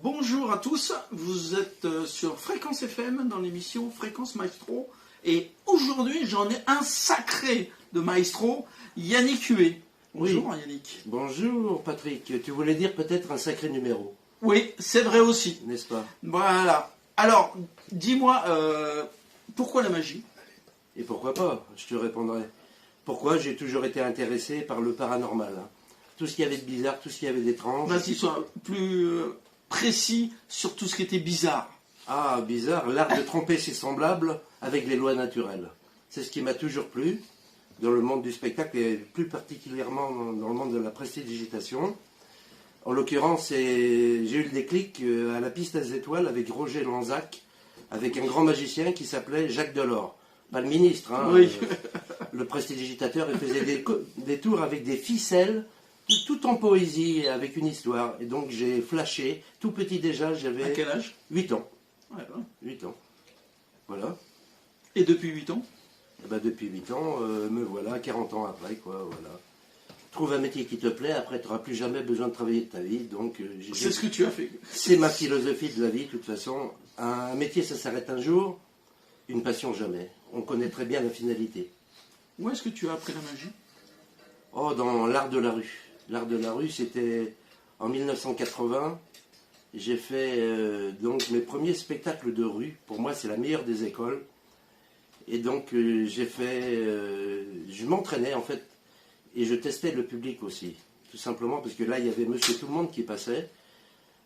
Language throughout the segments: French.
Bonjour à tous, vous êtes sur Fréquence FM dans l'émission Fréquence Maestro et aujourd'hui j'en ai un sacré de maestro, Yannick Huet. Bonjour Oui. Yannick. Bonjour Patrick, tu voulais dire peut-être un sacré numéro, Oui, c'est vrai aussi. n'est-ce pas? Voilà. Alors, dis-moi, pourquoi la magie? Et pourquoi pas? Je te répondrai. Pourquoi? J'ai toujours été intéressé par le paranormal. Tout ce qu'il y avait de bizarre, tout ce qu'il y avait d'étrange. Vas-y, sois plus précis sur tout ce qui était bizarre. Ah, bizarre, l'art de tromper ses semblables avec les lois naturelles. C'est ce qui m'a toujours plu dans le monde du spectacle et plus particulièrement dans le monde de la prestidigitation. En l'occurrence, j'ai eu le déclic à la piste des étoiles avec Roger Lanzac, avec un grand magicien qui s'appelait Jacques Delors. Pas le ministre, hein, Oui. le prestidigitateur, il faisait des tours avec des ficelles, tout en poésie, avec une histoire. Et donc j'ai flashé, tout petit déjà, À j'avais quel âge? 8 ans. Ouais, bah. 8 ans. Voilà. Et depuis 8 ans? Et ben depuis 8 ans, me voilà, 40 ans après, quoi, voilà. Trouve un métier qui te plaît, après tu n'auras plus jamais besoin de travailler de ta vie. Donc C'est ce que tu as fait. c'est ma philosophie de la vie, de toute façon. Un métier, ça s'arrête un jour, une passion jamais. On connaît très bien la finalité. Où est-ce que tu as appris la magie? Oh, dans l'art de la rue. L'art de la rue, c'était en 1980. J'ai fait donc mes premiers spectacles de rue. Pour moi, c'est la meilleure des écoles. Et donc, j'ai fait. Je m'entraînais en fait. Et je testais le public aussi. Tout simplement parce que là, il y avait Monsieur Tout-le-Monde qui passait.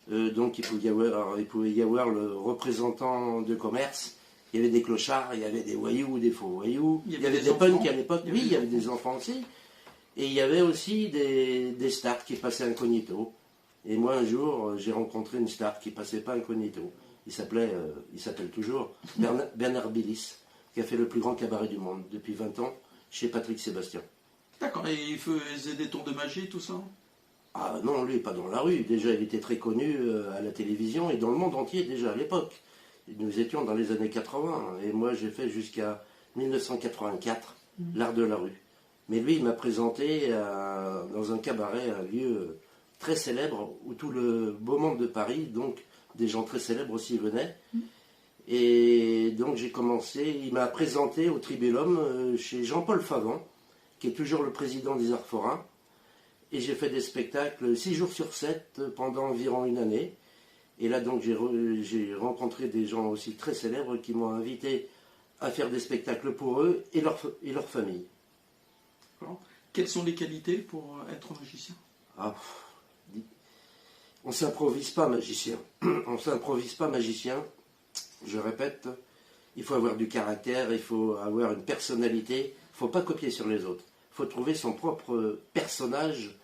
Donc, il pouvait y avoir le représentant de commerce. Il y avait des clochards, il y avait des voyous ou des faux voyous. Il y avait des punks à l'époque. Oui, il y avait des enfants aussi. Et il y avait aussi des stars qui passaient incognito. Et moi, un jour, j'ai rencontré une star qui passait pas incognito. Il s'appelle toujours Bernard Billis, qui a fait le plus grand cabaret du monde depuis 20 ans chez Patrick Sébastien. D'accord, et il faisait des tours de magie, tout ça? Ah non, lui, pas dans la rue. Déjà, il était très connu à la télévision et dans le monde entier déjà à l'époque. Nous étions dans les années 80. Et moi, j'ai fait jusqu'à 1984 l'art de la rue. Mais lui, il m'a présenté dans un cabaret, un lieu très célèbre, où tout le beau monde de Paris, donc des gens très célèbres aussi venaient. Et donc j'ai commencé, il m'a présenté au Tribulum chez Jean-Paul Favant, qui est toujours le président des Arts Forains. Et j'ai fait des spectacles 6 jours sur 7 pendant environ une année. Et là donc j'ai rencontré des gens aussi très célèbres qui m'ont invité à faire des spectacles pour eux et leur famille. D'accord. Quelles sont les qualités pour être magicien? Ah, on ne s'improvise pas magicien. On ne s'improvise pas magicien. Je répète, il faut avoir du caractère, il faut avoir une personnalité. Il ne faut pas copier sur les autres. Il faut trouver son propre personnage.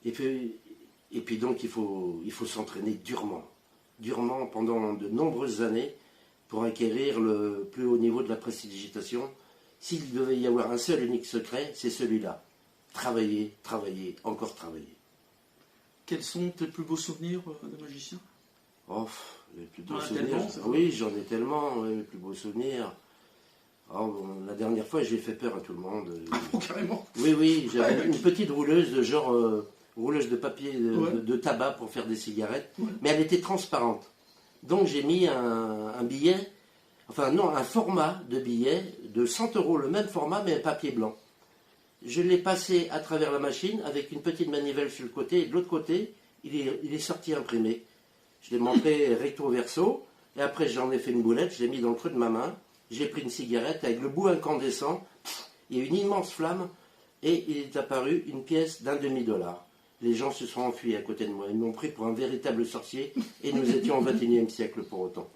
Et puis donc il faut s'entraîner durement pendant de nombreuses années pour acquérir le plus haut niveau de la prestidigitation. S'il devait y avoir un seul unique secret, c'est celui-là. Travailler, travailler, encore travailler. Quels sont tes plus beaux souvenirs de magicien? Oh, les plus beaux Ah, souvenirs. tellement, c'est vrai. Oui, j'en ai tellement, les plus beaux souvenirs. Oh, bon, la dernière fois, j'ai fait peur à tout le monde. Oh, carrément. Oui, j'avais Ouais. une petite rouleuse de genre rouleuse de papier Ouais. de tabac pour faire des cigarettes, Ouais. mais elle était transparente. Donc j'ai mis un billet, enfin non, un format de billet de 100 €, le même format mais un papier blanc. Je l'ai passé à travers la machine avec une petite manivelle sur le côté et de l'autre côté, il est sorti imprimé. Je l'ai montré recto verso et après j'en ai fait une boulette, je l'ai mis dans le creux de ma main, j'ai pris une cigarette avec le bout incandescent, il y a une immense flamme et il est apparu une pièce d'1 demi-dollar. Les gens se sont enfuis à côté de moi, ils m'ont pris pour un véritable sorcier et nous étions au XXIe siècle pour autant.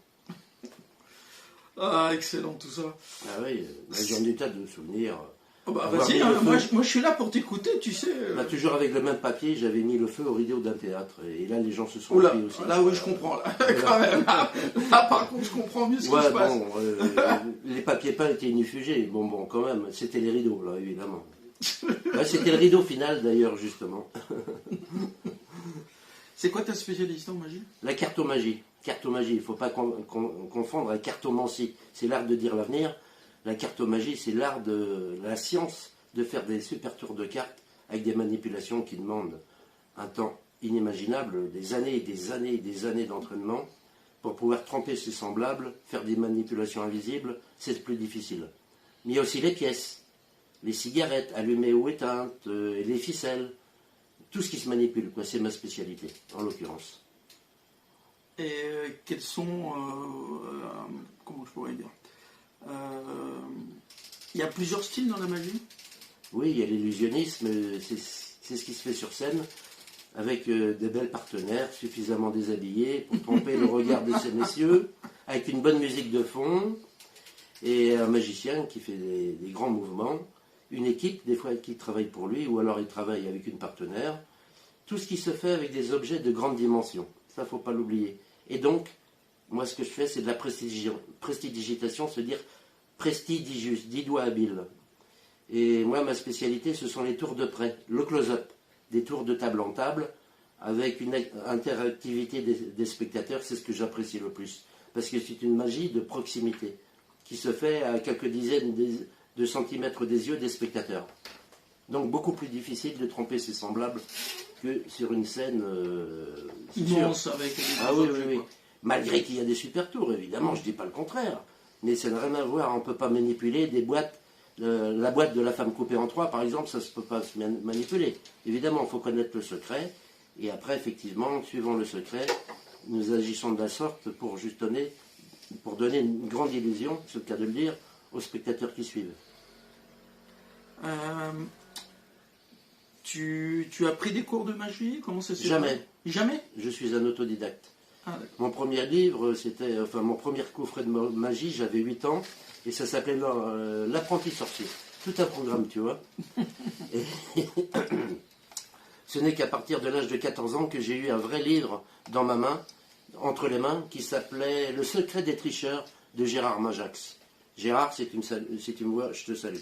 Ah, excellent tout ça. Ah oui, j'en ai des tas de souvenirs. Oh bah Avoir vas-y, mis hein, le feu. moi je suis là pour t'écouter, tu sais. Bah, toujours avec le même papier, j'avais mis le feu au rideau d'un théâtre. Et là, les gens se sont Oula, pris aussi. là oui je comprends, là, Voilà. quand même. Là, par contre je comprends mieux ce qui Ouais, se passe. bon, les papiers peints étaient inifugés. Bon, quand même, c'était les rideaux, là, évidemment. Ouais, c'était le rideau final, d'ailleurs, justement. C'est quoi ta spécialité en magie? La cartomagie. Cartomagie, il ne faut pas confondre avec cartomancie. C'est l'art de dire l'avenir. La cartomagie, c'est l'art de la science de faire des super tours de cartes avec des manipulations qui demandent un temps inimaginable, des années et des années et des années d'entraînement pour pouvoir tromper ses semblables, faire des manipulations invisibles, c'est le plus difficile. Mais il y a aussi les pièces, les cigarettes allumées ou éteintes, et les ficelles, tout ce qui se manipule, quoi. C'est ma spécialité, en l'occurrence. Et quels sont, comment je pourrais dire, il y a plusieurs styles dans la magie? Oui, il y a l'illusionnisme, c'est ce qui se fait sur scène, avec des belles partenaires, suffisamment déshabillés pour tromper le regard de ces messieurs, avec une bonne musique de fond, et un magicien qui fait des grands mouvements, une équipe, des fois, qui travaille pour lui, ou alors il travaille avec une partenaire. Tout ce qui se fait avec des objets de grande dimension, ça, faut pas l'oublier. Et donc, moi, ce que je fais, c'est de la prestidigitation, se dire prestidigius, 10 doigts habiles. Et moi, ma spécialité, ce sont les tours de près, le close-up, des tours de table en table, avec une interactivité des spectateurs, c'est ce que j'apprécie le plus. Parce que c'est une magie de proximité, qui se fait à quelques dizaines de centimètres des yeux des spectateurs. Donc beaucoup plus difficile de tromper ses semblables que sur une scène Immense avec des Ah oui, objets, oui, oui. quoi. Malgré qu'il y a des super tours, évidemment, je ne dis pas le contraire. Mais ça n'a rien à voir, on ne peut pas manipuler des boîtes. La boîte de la femme coupée en trois, par exemple, ça ne peut pas se manipuler. Évidemment, il faut connaître le secret. Et après, effectivement, suivant le secret, nous agissons de la sorte pour donner une grande illusion, c'est le cas de le dire, aux spectateurs qui suivent. Tu as pris des cours de magie? Comment ça s'est Jamais. fait? Jamais? Je suis un autodidacte. Ah, d'accord. Mon premier livre, mon premier coffret de magie, j'avais 8 ans, et ça s'appelait L'apprenti sorcier. Tout un programme, tu vois. Et ce n'est qu'à partir de l'âge de 14 ans que j'ai eu un vrai livre dans ma main, entre les mains, qui s'appelait Le secret des tricheurs de Gérard Majax. Gérard, si tu me vois, je te salue.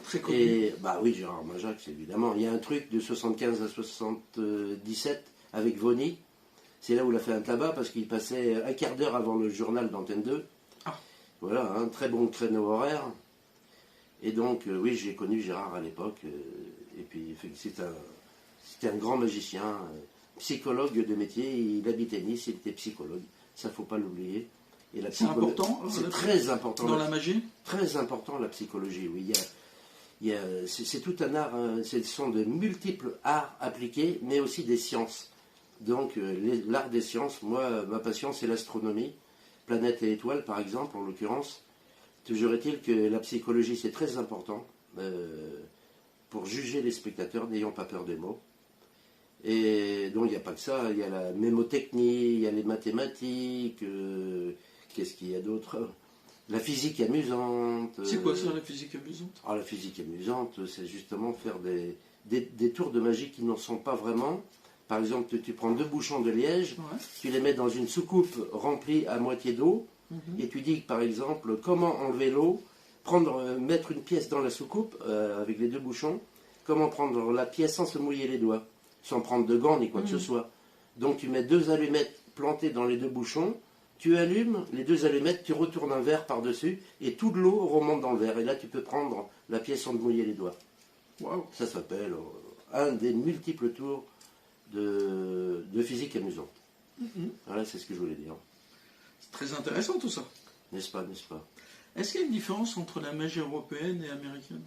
Très connu. Et bah oui, Gérard Majax, évidemment. Il y a un truc de 75 à 77 avec Vonny. C'est là où il a fait un tabac parce qu'il passait un quart d'heure avant le journal d'Antenne 2. Ah. Voilà, un très bon créneau horaire. Et donc, oui, j'ai connu Gérard à l'époque. Et puis, c'était un grand magicien, psychologue de métier. Il habitait Nice, il était psychologue. Ça, faut pas l'oublier. Et la C'est important c'est très important. dans la magie? Très important, la psychologie, oui. C'est tout un art, hein. Ce sont de multiples arts appliqués, mais aussi des sciences. Donc, l'art des sciences, moi, ma passion, c'est l'astronomie, planètes et étoiles, par exemple, en l'occurrence. Toujours est-il que la psychologie, c'est très important pour juger les spectateurs, n'ayant pas peur des mots. Et donc, il n'y a pas que ça, il y a la mémotechnie, il y a les mathématiques, qu'est-ce qu'il y a d'autre? La physique amusante. C'est quoi ça, la physique amusante? La physique amusante, c'est justement faire des tours de magie qui n'en sont pas vraiment. Par exemple, tu prends 2 bouchons de liège, Ouais. tu les mets dans une soucoupe remplie à moitié d'eau, et tu dis, par exemple, comment enlever l'eau, mettre une pièce dans la soucoupe avec les 2 bouchons, comment prendre la pièce sans se mouiller les doigts, sans prendre de gants ni quoi que ce soit. Donc tu mets 2 allumettes plantées dans les 2 bouchons, tu allumes les 2 allumettes, tu retournes un verre par-dessus, et toute l'eau remonte dans le verre. Et là, tu peux prendre la pièce sans te mouiller les doigts. Waouh. Ça s'appelle un des multiples tours de physique amusante. Voilà, c'est ce que je voulais dire. C'est très intéressant tout ça. N'est-ce pas, n'est-ce pas? Est-ce qu'il y a une différence entre la magie européenne et américaine?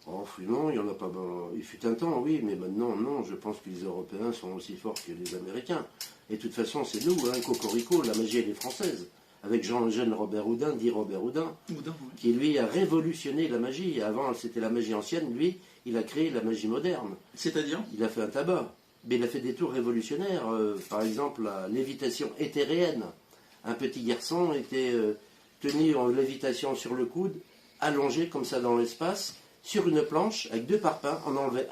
Oh, non, il n'y en a pas. Il fut un temps, oui, mais maintenant, non. Je pense que les Européens sont aussi forts que les Américains. Et de toute façon, c'est nous, hein, Cocorico, la magie, elle est française. Avec Jean-Eugène Robert Houdin, dit Robert Houdin, Houdin, ouais. qui lui a révolutionné la magie. Avant, c'était la magie ancienne. Lui, il a créé la magie moderne. C'est-à-dire? Il a fait un tabac. Mais il a fait des tours révolutionnaires. Par exemple, la lévitation éthéréenne. Un petit garçon était tenu en lévitation sur le coude allongé comme ça dans l'espace, sur une planche, avec 2 parpaings. On enlevait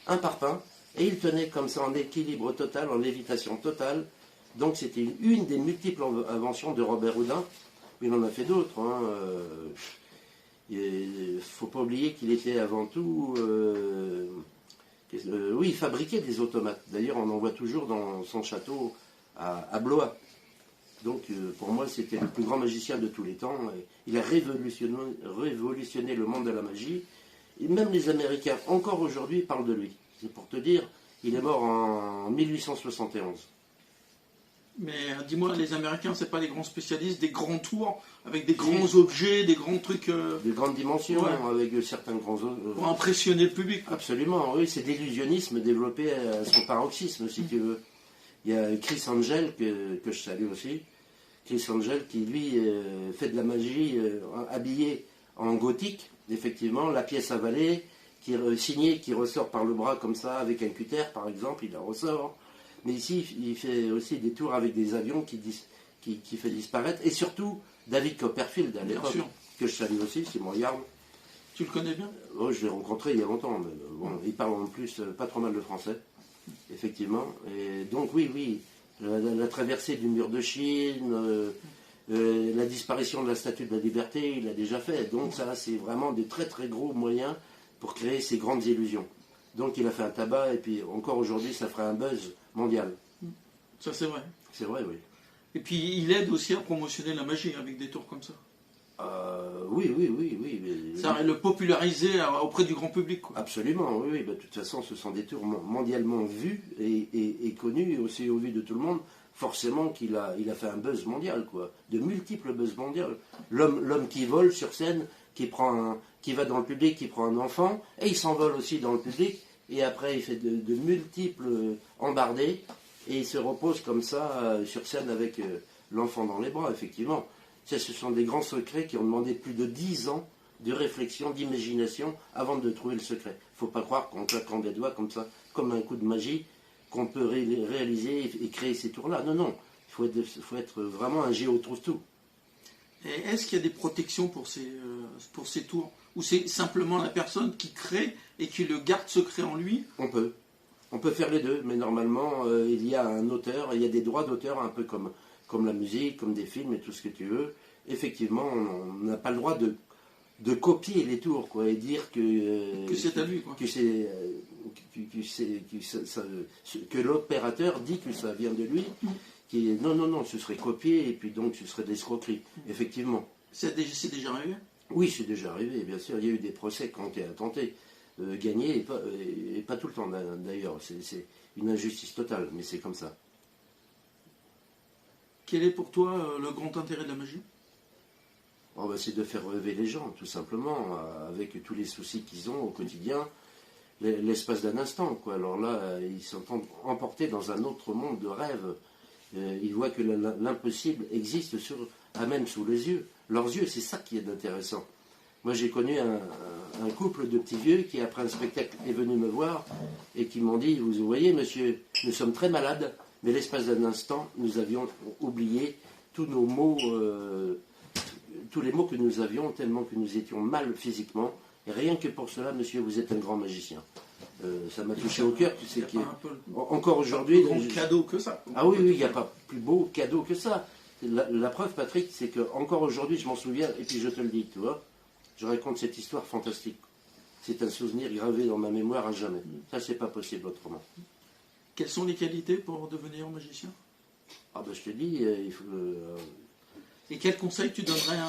un parpaing, et il tenait comme ça en équilibre total, en lévitation totale. Donc c'était une des multiples inventions de Robert Houdin. Il en a fait d'autres. Hein. Il ne faut pas oublier qu'il était avant tout... oui, il fabriquait des automates. D'ailleurs, on en voit toujours dans son château à Blois. Donc, pour moi, c'était le plus grand magicien de tous les temps. Il a révolutionné le monde de la magie. Et même les Américains, encore aujourd'hui, parlent de lui. C'est pour te dire, il est mort en 1871. Mais dis-moi, les Américains, c'est pas des grands spécialistes des grands tours, avec des grands objets, des grands trucs... De grandes dimensions, ouais. avec certains grands... pour impressionner le public. Quoi. Absolument, oui, c'est l'illusionnisme développé à son paroxysme, si tu veux. Il y a Chris Angel, que je salue aussi. Chris Angel, qui lui fait de la magie habillé en gothique, effectivement, la pièce avalée, qui est signée, qui ressort par le bras comme ça, avec un cutter par exemple, il la ressort. Mais ici, il fait aussi des tours avec des avions qui fait disparaître. Et surtout, David Copperfield, à l'époque, que je salue aussi, si me regarde. Tu le connais bien? Oh, je l'ai rencontré il y a longtemps. Mais bon, il parle en plus pas trop mal le français, effectivement. Et donc oui, la traversée du mur de Chine, la disparition de la Statue de la Liberté, il l'a déjà fait. Donc ça, c'est vraiment des très très gros moyens pour créer ces grandes illusions. Donc il a fait un tabac, et puis encore aujourd'hui, ça ferait un buzz mondial. Ça, c'est vrai. C'est vrai, oui. Et puis il aide aussi à promotionner la magie avec des tours comme ça. Oui. Ça le populariser auprès du grand public. Quoi. Absolument, oui. De toute façon, ce sont des tours mondialement vus et connus, aussi au vu de tout le monde. Forcément qu'il a fait un buzz mondial, quoi. De multiples buzz mondiaux. L'homme qui vole sur scène, qui va dans le public, qui prend un enfant, et il s'envole aussi dans le public, et après il fait de multiples embardées, et il se repose comme ça sur scène avec l'enfant dans les bras, effectivement. Ce sont des grands secrets qui ont demandé plus de 10 ans de réflexion, d'imagination, avant de trouver le secret. Il ne faut pas croire qu'en claquant des doigts comme ça, comme un coup de magie, qu'on peut réaliser et créer ces tours-là. Non. Il faut être vraiment un géo trouve-tout. Et est-ce qu'il y a des protections pour ces tours? Ou c'est simplement la personne qui crée et qui le garde secret en lui? On peut faire les deux, mais normalement, il y a un auteur, il y a des droits d'auteur, un peu comme la musique, comme des films et tout ce que tu veux. Effectivement, on n'a pas le droit de copier les tours, quoi, et dire que c'est à lui, quoi. Que l'opérateur dit que ça vient de lui. Non, ce serait copié, et puis donc ce serait de l'escroquerie, effectivement. C'est déjà arrivé? Oui, c'est déjà arrivé, bien sûr. Il y a eu des procès qui ont été tentés, gagnés, et pas tout le temps d'ailleurs. C'est une injustice totale, mais c'est comme ça. Quel est pour toi le grand intérêt de la magie? C'est de faire rêver les gens, tout simplement, avec tous les soucis qu'ils ont au quotidien, l'espace d'un instant, quoi. Alors là, ils sont emportés dans un autre monde de rêve. Ils voient que l'impossible existe même sous les yeux. Leurs yeux, c'est ça qui est intéressant. Moi, j'ai connu un couple de petits vieux qui, après un spectacle, est venu me voir et qui m'ont dit, vous voyez, monsieur, nous sommes très malades, mais l'espace d'un instant, nous avions oublié tous nos mots, tous les mots que nous avions, tellement que nous étions mal physiquement. Et rien que pour cela, monsieur, vous êtes un grand magicien. Ça m'a touché au cœur, tu sais. Encore aujourd'hui. Un cadeau que ça. Ah oui, il n'y a pas plus beau cadeau que ça. La preuve, Patrick, c'est que encore aujourd'hui, je m'en souviens, et puis je te le dis, tu vois, je raconte cette histoire fantastique. C'est un souvenir gravé dans ma mémoire à jamais. Ça, c'est pas possible autrement. Quelles sont les qualités pour devenir magicien? Je te dis, il faut. Et quel conseil tu donnerais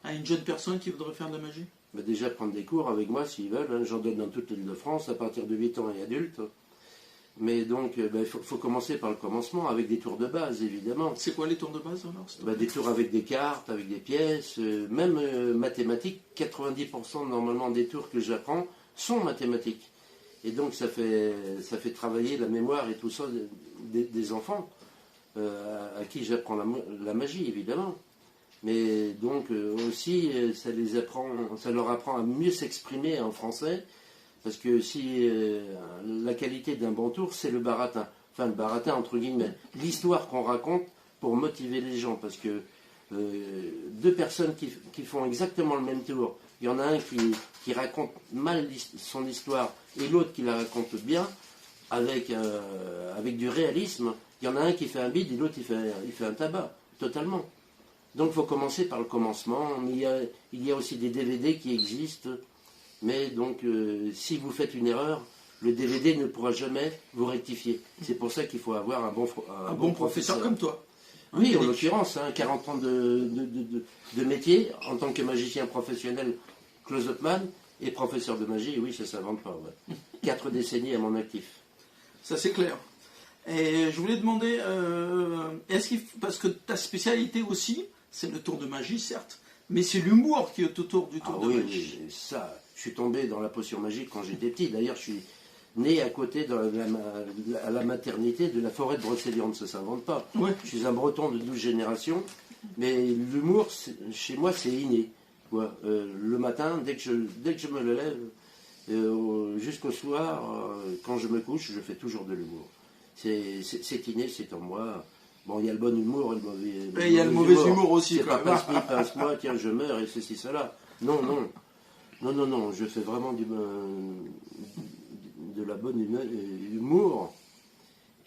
à une jeune personne qui voudrait faire de la magie? Déjà prendre des cours avec moi s'ils veulent. Hein. J'en donne dans toute l'île de France à partir de 8 ans et adultes. Mais donc, il faut commencer par le commencement, avec des tours de base, évidemment. C'est quoi les tours de base alors? Des tours avec des cartes, avec des pièces, même mathématiques. 90% normalement des tours que j'apprends sont mathématiques. Et donc ça fait travailler la mémoire et tout ça des enfants, à qui j'apprends la magie, évidemment. Mais donc aussi, ça leur apprend à mieux s'exprimer en français. Parce que si la qualité d'un bon tour, c'est le baratin. Enfin, le baratin, entre guillemets. L'histoire qu'on raconte pour motiver les gens. Parce que deux personnes qui font exactement le même tour. Il y en a un qui raconte mal son histoire et l'autre qui la raconte bien, avec du réalisme. Il y en a un qui fait un bide et l'autre il fait un tabac, totalement. Donc il faut commencer par le commencement. Il y a aussi des DVD qui existent, mais donc si vous faites une erreur, le DVD ne pourra jamais vous rectifier. C'est pour ça qu'il faut avoir un bon professeur comme toi. Oui, en l'occurrence, 40 ans de métier en tant que magicien professionnel, close-up man, et professeur de magie, oui, ça ne s'invente pas. Ouais. 4 décennies à mon actif. Ça c'est clair. Et je voulais demander, parce que ta spécialité aussi, c'est le tour de magie, certes, mais c'est l'humour qui est autour du tour de magie. Oui, ça, je suis tombé dans la potion magique quand j'étais petit. D'ailleurs, je suis né à côté à la maternité de la forêt de Brocéliande, ça ne s'invente pas. Ouais. Je suis un breton de 12 générations, mais l'humour, chez moi, c'est inné. Ouais, le matin, dès que je me lève, jusqu'au soir, quand je me couche, je fais toujours de l'humour. C'est inné, c'est en moi. Bon, il y a le bon humour et le mauvais, il y a le mauvais humour aussi. C'est pas pince-moi, tiens, je meurs et ceci, cela. Non, je fais vraiment de la bonne humour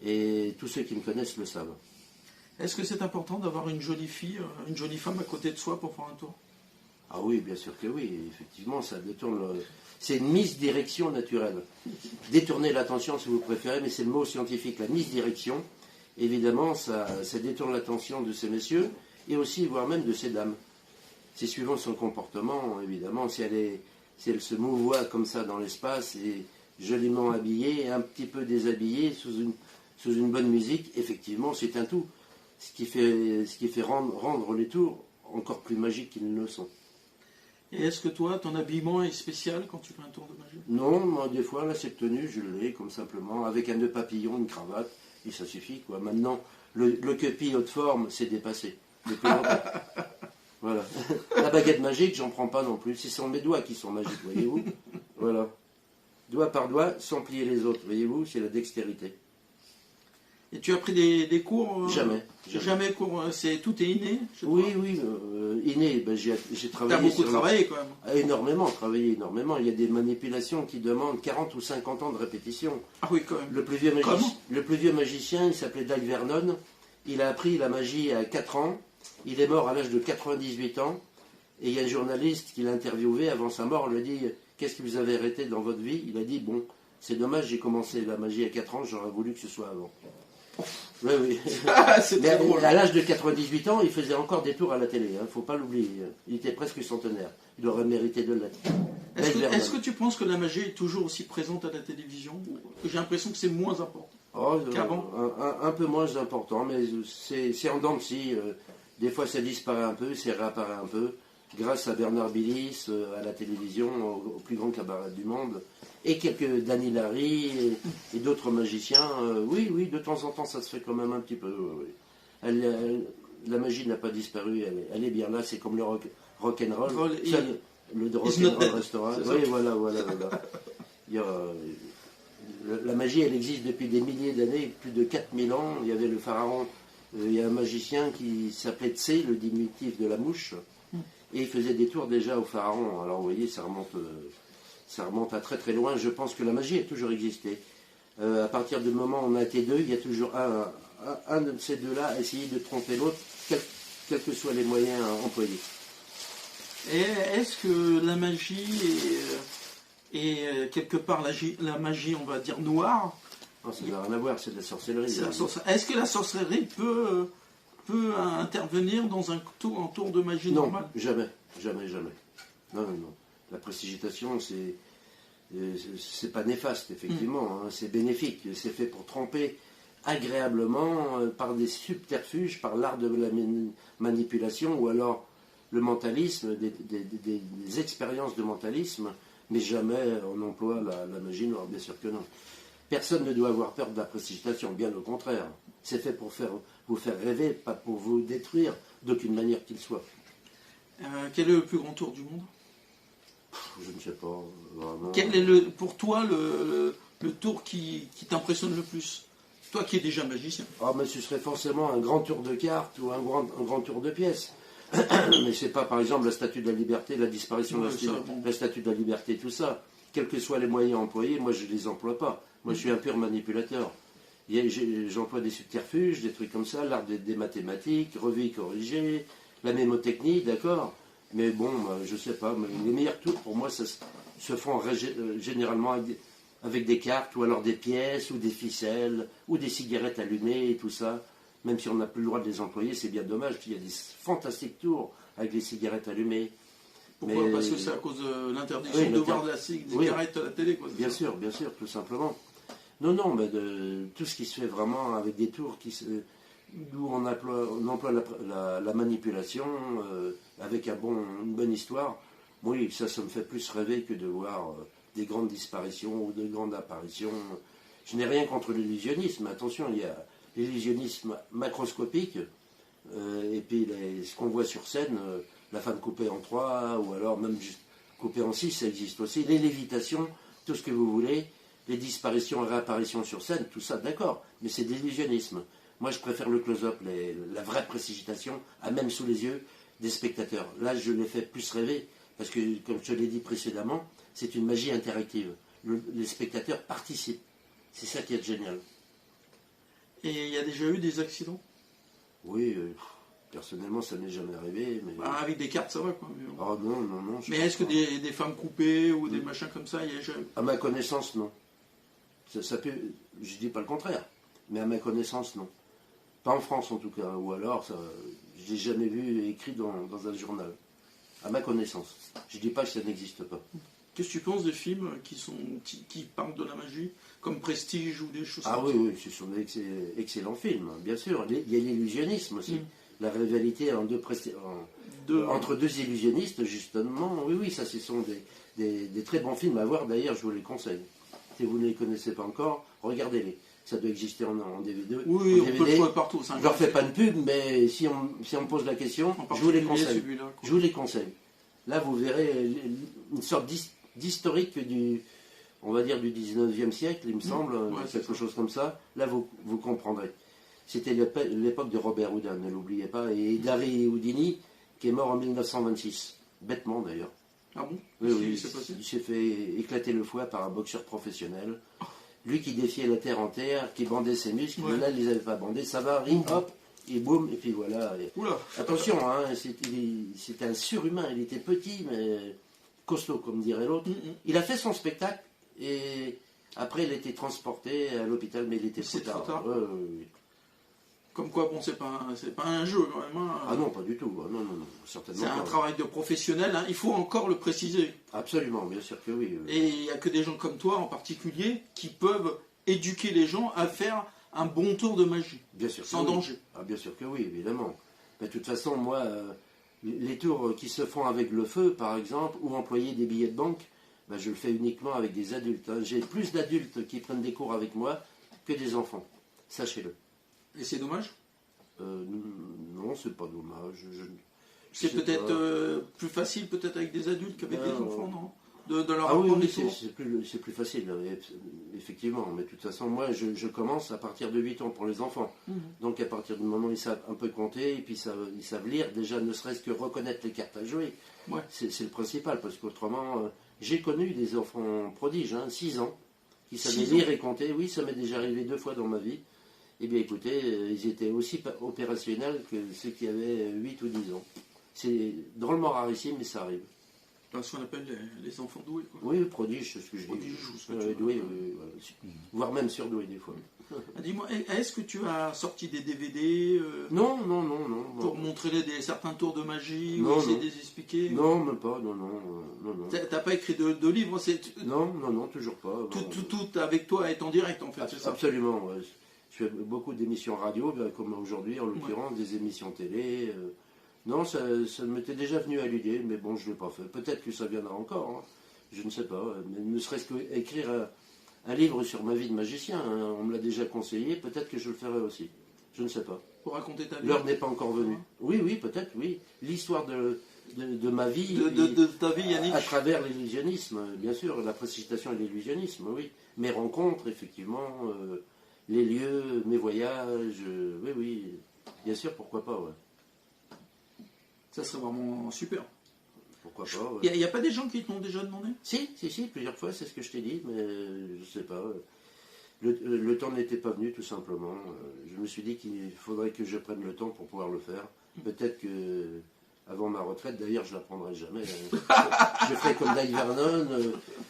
et tous ceux qui me connaissent le savent. Est-ce que c'est important d'avoir une jolie fille, une jolie femme à côté de soi pour faire un tour? Ah oui, bien sûr que oui, effectivement, ça détourne. C'est une misdirection naturelle. Détourner l'attention si vous préférez, mais c'est le mot scientifique, la misdirection. Évidemment, ça détourne l'attention de ces messieurs et aussi, voire même de ces dames. C'est suivant son comportement, évidemment, si elle se mouvoie comme ça dans l'espace et joliment habillée, un petit peu déshabillée, sous une bonne musique, effectivement, c'est un tout. Ce qui fait rendre les tours encore plus magiques qu'ils ne le sont. Et est-ce que toi, ton habillement est spécial quand tu fais un tour de magie? Non, moi, des fois, là, cette tenue, je l'ai, comme simplement, avec un nœud papillon, une cravate, et ça suffit, quoi. Maintenant, le kepi haute forme, c'est dépassé, depuis longtemps. Voilà. La baguette magique, j'en prends pas non plus. Ce sont mes doigts qui sont magiques, voyez-vous. Voilà. Doigt par doigt, sans plier les autres, voyez-vous, c'est la dextérité. Et tu as pris des cours? Jamais. Cours, tout est inné? Oui, inné. Ben, j'ai travaillé. Tu as beaucoup travaillé quand même? Énormément, travaillé énormément. Il y a des manipulations qui demandent 40 ou 50 ans de répétition. Ah oui, quand même. Le plus vieux magicien, il s'appelait Dale Vernon. Il a appris la magie à 4 ans. Il est mort à l'âge de 98 ans. Et il y a un journaliste qui l'a interviewé avant sa mort. On lui a dit « Qu'est-ce que vous avez arrêté dans votre vie ?» Il a dit « Bon, c'est dommage, j'ai commencé la magie à 4 ans, j'aurais voulu que ce soit avant. » Oui. C'est très drôle. À l'âge de 98 ans, il faisait encore des tours à la télé. Il ne faut pas l'oublier. Il était presque centenaire. Il aurait mérité de l'être. Est-ce que tu penses que la magie est toujours aussi présente à la télévision? J'ai l'impression que c'est moins important qu'avant. Un peu moins important, mais c'est en dents de scie. Des fois, ça disparaît un peu, ça réapparaît un peu. Grâce à Bernard Billis, à la télévision, au plus grand cabaret du monde, et quelques Danny Larry et d'autres magiciens. Oui, de temps en temps, ça se fait quand même un petit peu. Oui. La magie n'a pas disparu, elle est bien là, c'est comme le rock'n'roll. Le rock'n'roll restera. Oui, voilà. La magie, elle existe depuis des milliers d'années, plus de 4000 ans. Il y avait le pharaon, il y a un magicien qui s'appelait Tsé, le diminutif de la mouche. Et il faisait des tours déjà au pharaon. Alors vous voyez, ça remonte à très très loin. Je pense que la magie a toujours existé. À partir du moment où on a été deux, il y a toujours un de ces deux-là à essayer de tromper l'autre, quels que soient les moyens employés. Et est-ce que la magie est quelque part la magie, on va dire, noire? Non, ça n'a rien à voir, c'est de la sorcellerie. Est-ce que la sorcellerie peut intervenir dans un tour de magie normal? Non, jamais. Non. La précipitation, c'est pas néfaste, effectivement. C'est bénéfique. C'est fait pour tromper agréablement par des subterfuges, par l'art de la manipulation, ou alors le mentalisme, des expériences de mentalisme, mais jamais on emploie la magie noire, bien sûr que non. Personne ne doit avoir peur de la précipitation, bien au contraire. C'est fait pour vous faire rêver, pas pour vous détruire, d'aucune manière qu'il soit. Quel est le plus grand tour du monde? Je ne sais pas, vraiment. Quel est pour toi le tour qui t'impressionne le plus? Toi qui es déjà magicien. Ah, mais ce serait forcément un grand tour de cartes ou un grand tour de pièces. Mais c'est pas, par exemple, la statue de la liberté, la disparition de la statue de la liberté, tout ça. Quels que soient les moyens employés, moi, je les emploie pas. Moi, je suis un pur manipulateur. J'emploie des subterfuges, des trucs comme ça, l'art des mathématiques, revue corrigée, la mémotechnie, d'accord. Mais bon, je sais pas, les meilleurs tours, pour moi, ça se font généralement avec des cartes, ou alors des pièces, ou des ficelles, ou des cigarettes allumées, et tout ça. Même si on n'a plus le droit de les employer, c'est bien dommage. Il y a des fantastiques tours avec les cigarettes allumées. Pourquoi? Parce que c'est à cause de l'interdiction de voir de la cigarette à la télé, quoi. Bien sûr, tout simplement. Non, mais tout ce qui se fait vraiment avec des tours d'où on emploie la manipulation avec une bonne histoire. Oui, ça me fait plus rêver que de voir des grandes disparitions ou de grandes apparitions. Je n'ai rien contre l'illusionnisme. Attention, il y a l'illusionnisme macroscopique et puis ce qu'on voit sur scène, la femme coupée en trois ou alors même juste coupée en six, ça existe aussi. Les lévitations, tout ce que vous voulez. Les disparitions et réapparitions sur scène, tout ça, d'accord, mais c'est de l'illusionnisme. Moi, je préfère le close-up, la vraie précipitation, à même sous les yeux des spectateurs. Là, je les fais plus rêver, parce que, comme je l'ai dit précédemment, c'est une magie interactive. Les spectateurs participent. C'est ça qui est génial. Et il y a déjà eu des accidents? Oui, personnellement, ça n'est jamais arrivé. Mais... avec des cartes, ça va, quoi. Oh non. Mais est-ce que des femmes coupées ou des machins comme ça, il y a jamais... À ma connaissance, non. Ça peut, je dis pas le contraire, mais à ma connaissance, non. Pas en France en tout cas, ou alors je l'ai jamais vu écrit dans un journal. À ma connaissance. Je dis pas que ça n'existe pas. Qu'est-ce que tu penses des films qui parlent de la magie, comme Prestige ou des choses comme ça? Ah oui, ce sont des excellents films, bien sûr. Il y a l'illusionnisme aussi. La rivalité entre deux illusionnistes, justement. Oui, ça, ce sont des très bons films à voir. D'ailleurs, je vous les conseille. Si vous ne les connaissez pas encore, regardez-les. Ça doit exister en DVD. Oui, on peut le trouver partout. Je ne leur fais pas de pub, mais si on me pose la question, je vous les conseille. Je vous les conseille. Là, vous verrez une sorte d'historique on va dire du 19e siècle, il me semble, quelque chose comme ça. Là, vous comprendrez. C'était l'époque de Robert Houdin, ne l'oubliez pas, et Larry Houdini, qui est mort en 1926. Bêtement, d'ailleurs. Ah bon? Oui, il s'est fait éclater le foie par un boxeur professionnel. Lui qui défiait la terre entière, qui bandait ses muscles, là, il ne les avait pas bandés. Ça va, ring, hop, et boum, et puis voilà. Attention, c'était un surhumain. Il était petit, mais costaud, comme dirait l'autre. Il a fait son spectacle, et après, il a été transporté à l'hôpital, mais il était trop tard. Comme quoi, bon, c'est pas un jeu quand même. Hein. Ah non, pas du tout. Non, certainement. C'est un travail de professionnel. Hein. Il faut encore le préciser. Absolument, bien sûr que oui. Et il n'y a que des gens comme toi en particulier qui peuvent éduquer les gens à faire un bon tour de magie. Bien sûr. Sans danger. Ah, bien sûr que oui, évidemment. Mais de toute façon, moi, les tours qui se font avec le feu, par exemple, ou employer des billets de banque, je le fais uniquement avec des adultes. Hein. J'ai plus d'adultes qui prennent des cours avec moi que des enfants. Sachez-le. Et c'est dommage? Non, c'est pas dommage. C'est peut-être plus facile peut-être avec des adultes qu'avec des enfants, non? De leur apprendre les tours. C'est plus facile, effectivement. Mais de toute façon, moi, je commence à partir de 8 ans pour les enfants. Donc à partir du moment où ils savent un peu compter, et puis ils savent lire, déjà ne serait-ce que reconnaître les cartes à jouer, c'est le principal. Parce qu'autrement, j'ai connu des enfants prodiges, 6 ans, qui savaient lire et compter. Oui, ça m'est déjà arrivé 2 fois dans ma vie. Eh bien écoutez, ils étaient aussi opérationnels que ceux qui avaient 8 ou 10 ans. C'est drôlement rarissime, mais ça arrive. Ce qu'on appelle les enfants doués, quoi. Oui, prodige, c'est ce que je dis. Doué, voilà. Voire même surdoué des fois. Dis-moi, est-ce que tu as sorti des DVD Non. Pour montrer certains tours de magie ou essayer de les expliquer? Non, même pas, non. T'as pas écrit de livres? Non, toujours pas. Tout avec toi est en direct, en fait, c'est ça? Absolument, ouais. Je fais beaucoup d'émissions radio, comme aujourd'hui, en l'occurrence, des émissions télé. Non, ça m'était déjà venu à l'idée, mais bon, je ne l'ai pas fait. Peut-être que ça viendra encore, hein. Je ne sais pas. Mais ne serait-ce qu'écrire un livre sur ma vie de magicien, hein. On me l'a déjà conseillé, peut-être que je le ferai aussi. Je ne sais pas. Pour raconter ta vie? L'heure n'est pas encore venue. Oui, peut-être, oui. L'histoire de ma vie. De ta vie, Yannick. À travers l'illusionnisme, bien sûr, la précipitation et l'illusionnisme, oui. Mes rencontres, effectivement, les lieux, mes voyages, oui, bien sûr, pourquoi pas, ouais. Ça serait vraiment super. Pourquoi pas, ouais. Il n'y a pas des gens qui t'ont déjà demandé? Si, plusieurs fois, c'est ce que je t'ai dit, mais je sais pas. Le temps n'était pas venu, tout simplement. Je me suis dit qu'il faudrait que je prenne le temps pour pouvoir le faire. Peut-être que avant ma retraite, d'ailleurs, je la prendrai jamais. Je ferai comme Dave Vernon.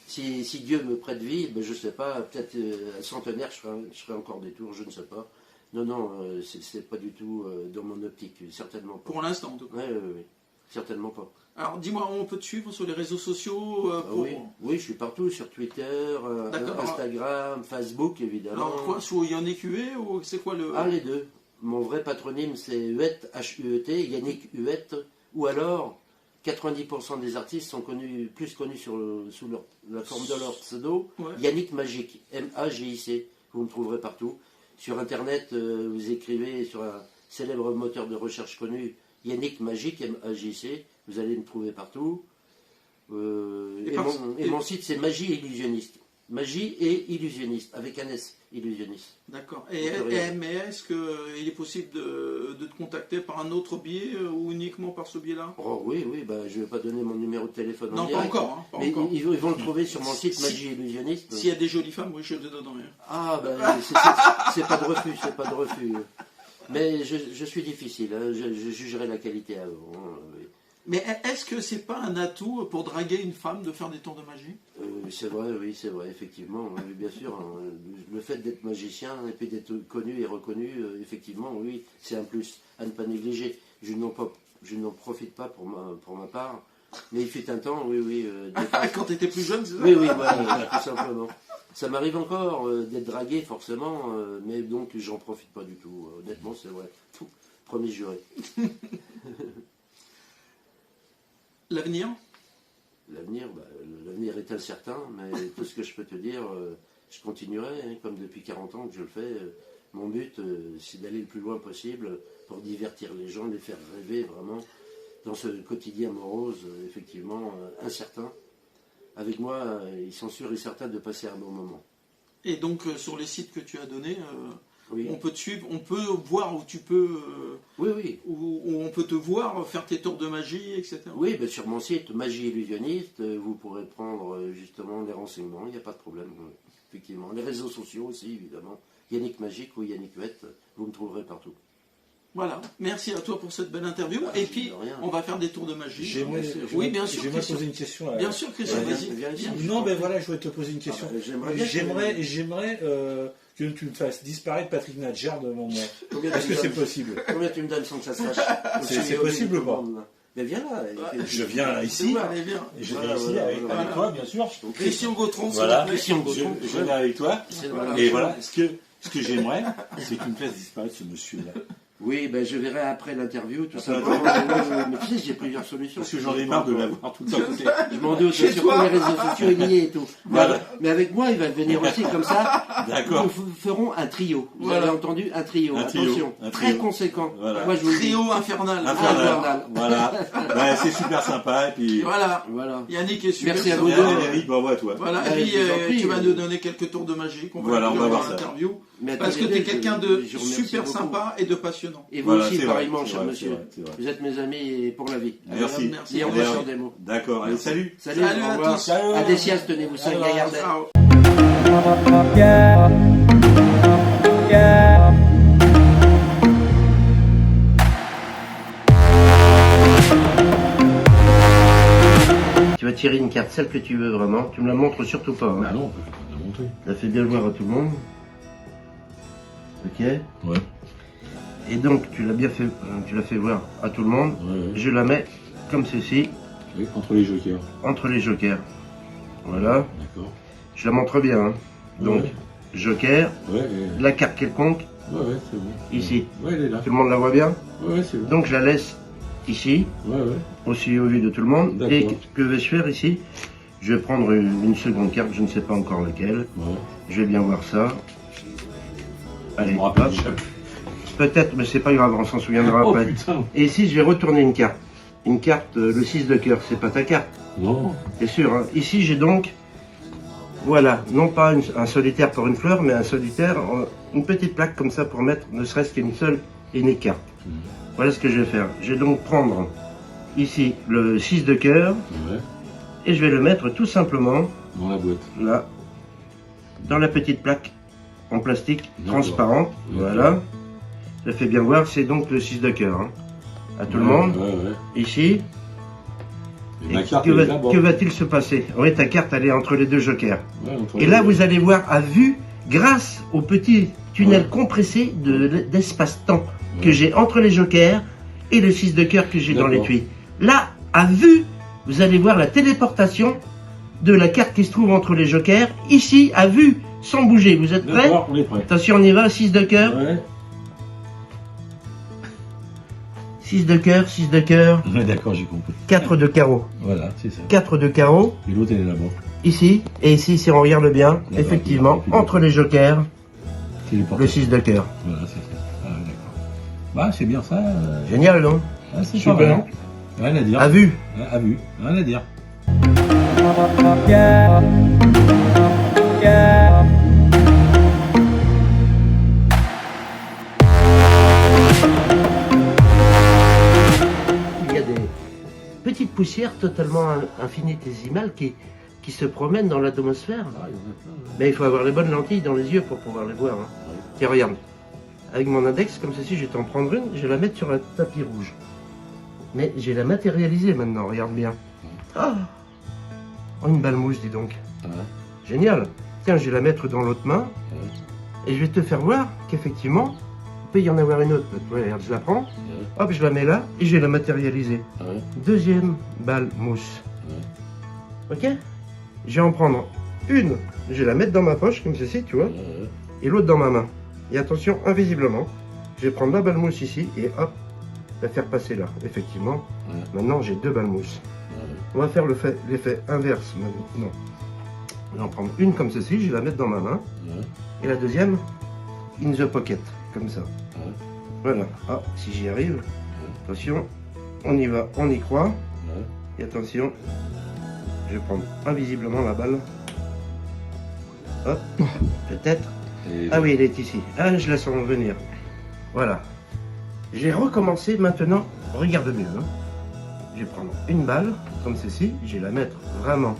Si Dieu me prête vie, ben, je sais pas, peut-être à centenaire, je ferai encore des tours, je ne sais pas. Non, c'est pas du tout dans mon optique, certainement pas. Pour l'instant, en tout cas. Oui, certainement pas. Alors, dis-moi, on peut te suivre sur les réseaux sociaux pour... Oui, je suis partout, sur Twitter, Instagram, Facebook, évidemment. Alors, quoi, sous Yannick Huet, ou c'est quoi le... Ah, les deux. Mon vrai patronyme, c'est Huet, H-U-E-T, Yannick Huet, ou alors 90% des artistes sont plus connus sous la forme de leur pseudo, Yannick Magic, M-A-G-I-C. Vous me trouverez partout. Sur Internet, vous écrivez sur un célèbre moteur de recherche connu, Yannick Magic, M-A-G-I-C. Vous allez me trouver partout. Mon site, c'est Magie et Illusionniste. Magie et Illusionniste, avec un S, Illusionniste. D'accord. Mais est-ce qu'il est possible de te contacter par un autre biais ou uniquement par ce biais-là? Oh oui, bah, je ne vais pas donner mon numéro de téléphone en non, direct. Pas encore. Mais encore. Ils vont le trouver sur mon site Magie et Illusionniste. S'il y a des jolies femmes, oui, je te donnerai. Ah, ben, c'est pas de refus, c'est pas de refus. Mais je suis difficile, hein, je jugerai la qualité avant. Oui. Mais est-ce que c'est pas un atout pour draguer une femme de faire des tours de magie? C'est vrai, effectivement, oui, bien sûr. Hein, le fait d'être magicien et puis d'être connu et reconnu, effectivement, oui, c'est un plus à ne pas négliger. Je n'en profite pas pour ma part, mais il fut un temps, oui. Quand tu étais plus jeune, c'est ça? Oui, voilà, tout simplement. Ça m'arrive encore d'être dragué, forcément, mais donc j'en profite pas du tout. Honnêtement, c'est vrai. Promis juré. L'avenir? L'avenir est incertain, mais tout ce que je peux te dire, je continuerai, hein, comme depuis 40 ans que je le fais. Mon but, c'est d'aller le plus loin possible pour divertir les gens, les faire rêver vraiment dans ce quotidien morose, effectivement, incertain. Avec moi, ils sont sûrs et certains de passer un bon moment. Et donc, sur les sites que tu as donnés, oui. On peut te suivre, on peut voir où tu peux... Oui. Où on peut te voir faire tes tours de magie, etc. Oui, ben sur mon site Magie Illusionniste, vous pourrez prendre justement les renseignements, il n'y a pas de problème. Effectivement. Les réseaux sociaux aussi, évidemment. Yannick Magic ou Yannick Huet, vous me trouverez partout. Voilà, merci à toi pour cette belle interview. Et puis, on va faire des tours de magie. J'aimerais poser une question. Bien sûr, Christian, vas-y. Non, ben voilà, je voudrais te poser une question. J'aimerais que tu me fasses disparaître Patrick Nadjar de mon nom. Est-ce que c'est possible? Combien tu me donnes sans que ça se sache? C'est possible ou pas? Mais viens là. Je viens ici. Je viens ici avec toi, bien sûr. Christian Gautron. Voilà, Christian Gautron. Je viens avec toi. Et voilà, ce que j'aimerais, c'est que tu me fasses disparaître ce monsieur-là. Oui, ben je verrai après l'interview, tout simplement. Mais tu sais, j'ai plusieurs solutions. Parce que j'en ai marre de l'avoir tout le temps à côté. Je m'en doute, sur tous les réseaux sociaux, il y est et tout. Voilà. Mais avec moi, il va venir aussi comme ça. D'accord. Nous ferons un trio. Vous avez entendu? Un trio. Attention, très conséquent. Voilà. Moi, je vous trio infernal. Voilà. Ben, c'est super sympa. Et puis... Voilà. Yannick est super. Merci à vous. Yannick, bravo à toi. Voilà. Et puis, tu vas nous donner quelques tours de magie qu'on va voir l'interview. Parce que tu es quelqu'un de super sympa et de passionnant. Et vous aussi, pareillement, cher monsieur. Vous êtes mes amis pour la vie. Merci. Et on va sur des mots. D'accord. Allez, salut. Salut à tous. À des siestes, tenez-vous ça, Gaillardet. Tu vas tirer une carte, celle que tu veux vraiment. Tu me la montres surtout pas. Bah non, on peut la montrer. La fais bien voir à tout le monde. Ok. Ouais. Et donc, tu l'as fait voir à tout le monde. Ouais. Je la mets comme ceci. Oui, entre les jokers. Entre les jokers. Voilà. D'accord. Je la montre bien. Hein. Donc, joker, la carte quelconque, c'est bon. ici. Ouais, elle est là. Tout le monde la voit bien? Ouais, c'est bon. Donc, je la laisse ici, aussi au vu de tout le monde. Et que vais-je faire ici? Je vais prendre une seconde carte, je ne sais pas encore laquelle. Ouais. Je vais bien voir ça. Allez, hop. Peut-être, mais c'est pas grave, on s'en souviendra après. Putain. Et ici, je vais retourner une carte. Une carte, le 6 de cœur, c'est pas ta carte. Non. C'est sûr. Hein. Ici, j'ai donc, voilà, non pas un solitaire pour une fleur, mais un solitaire, une petite plaque comme ça pour mettre ne serait-ce qu'une seule et unique carte. Voilà ce que je vais faire. Je vais donc prendre ici le 6 de cœur. Ouais. Et je vais le mettre tout simplement Dans la boîte. là, dans la petite plaque en plastique transparente. Voilà. Je fais bien voir, c'est donc le 6 de cœur. Hein. À tout le monde. Ici. Et que va-t-il se passer? Oui, ta carte, elle est entre les deux jokers. Et là, vous allez voir à vue, grâce au petit tunnel compressé d'espace-temps que j'ai entre les jokers et le 6 de cœur que j'ai dans l'étui. Là, à vue, vous allez voir la téléportation de la carte qui se trouve entre les jokers. Ici, à vue, sans bouger. Vous êtes prêts? On est prêts. Attention, on y va, 6 de cœur. Ouais. 6 de cœur, 6 de cœur. Ouais, d'accord, j'ai compris. 4 de carreau. Voilà, c'est ça. 4 de carreau. Et l'autre, elle est là-bas. Ici, et ici, si on regarde bien, effectivement, entre les jokers, le 6 de cœur. Voilà, c'est ça. Ah, d'accord. Bah, c'est bien ça. Génial, non? Ah, c'est super. Bien. Rien à dire. À vue. À vue. Rien à dire. Il y a des petites poussières totalement infinitésimales qui se promènent dans l'atmosphère. Mais il faut avoir les bonnes lentilles dans les yeux pour pouvoir les voir. Hein. Tiens, regarde. Avec mon index, comme ceci, je vais t'en prendre une, je vais la mettre sur un tapis rouge. Mais je vais la matérialiser maintenant, regarde bien. Oh, une balle mousse, dis donc. Génial. Tiens, je vais la mettre dans l'autre main. Et je vais te faire voir qu'effectivement, il peut y en avoir une autre. Ouais, regarde, je la prends. Hop, je la mets là et je vais la matérialiser. Deuxième balle mousse. Ok? Je vais en prendre une, je vais la mettre dans ma poche, comme ceci, tu vois. Et l'autre dans ma main. Et attention, invisiblement, je vais prendre la balle mousse ici et hop, la faire passer là. Effectivement, maintenant j'ai deux balles mousse. On va faire l'effet inverse maintenant. Je vais en prendre une comme ceci, je vais la mettre dans ma main. Et la deuxième, in the pocket, comme ça. Voilà. Ah, si j'y arrive, attention, on y va, on y croit. Et attention, je vais prendre invisiblement la balle. Hop, peut-être. Ah oui, elle est ici. Ah, je la sens venir. Voilà. Je vais recommencer maintenant. Regarde mieux. Hein. Je vais prendre une balle, comme ceci. Je vais la mettre vraiment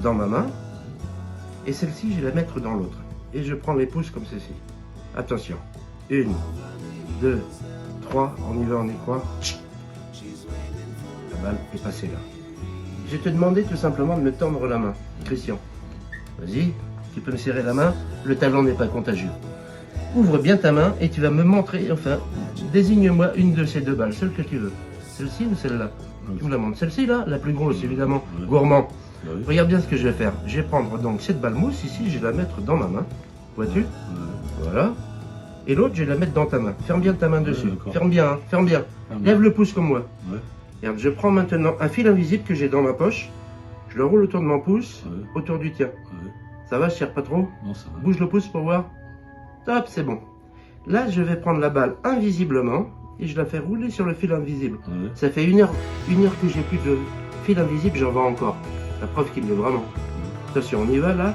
dans ma main. Et celle-ci, je vais la mettre dans l'autre. Et je prends les pouces comme ceci. Attention. 1, 2, 3. On y va, on y croit. La balle est passée là. Je vais te demander tout simplement de me tendre la main. Christian, vas-y. Tu peux me serrer la main, le talon n'est pas contagieux. Ouvre bien ta main et tu vas me montrer, enfin, désigne-moi une de ces deux balles, celle que tu veux. Celle-ci ou celle-là? Tu me la montres. Celle-ci là, la plus grosse évidemment, gourmand. Regarde bien ce que je vais faire. Je vais prendre donc cette balle mousse ici, je vais la mettre dans ma main. Vois-tu? Voilà. Et l'autre, je vais la mettre dans ta main. Ferme bien ta main dessus. Ferme bien, hein. Ferme bien. Lève le pouce comme moi. Regarde, je prends maintenant un fil invisible que j'ai dans ma poche. Je le roule autour de mon pouce, autour du tien. Ça va, je tire pas trop? Non, ça va. Bouge le pouce pour voir. Top, c'est bon. Là, je vais prendre la balle invisiblement et je la fais rouler sur le fil invisible. Ça fait une heure que j'ai plus de fil invisible, j'en vends encore. La preuve qu'il me veut vraiment. Attention, on y va là.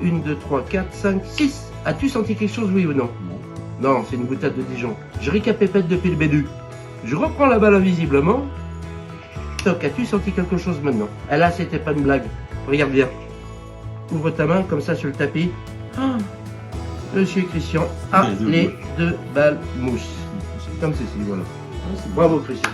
1, 2, 3, 4, 5, 6. As-tu senti quelque chose, oui ou non? Non, c'est une boutade de Dijon. Je récapépète depuis le début. Je reprends la balle invisiblement. Toc, as-tu senti quelque chose maintenant? Ah là, c'était pas une blague. Regarde bien. Ouvre ta main comme ça sur le tapis. Ah, Monsieur Christian a les deux balles mousse. Comme ceci, voilà. Bravo Christian.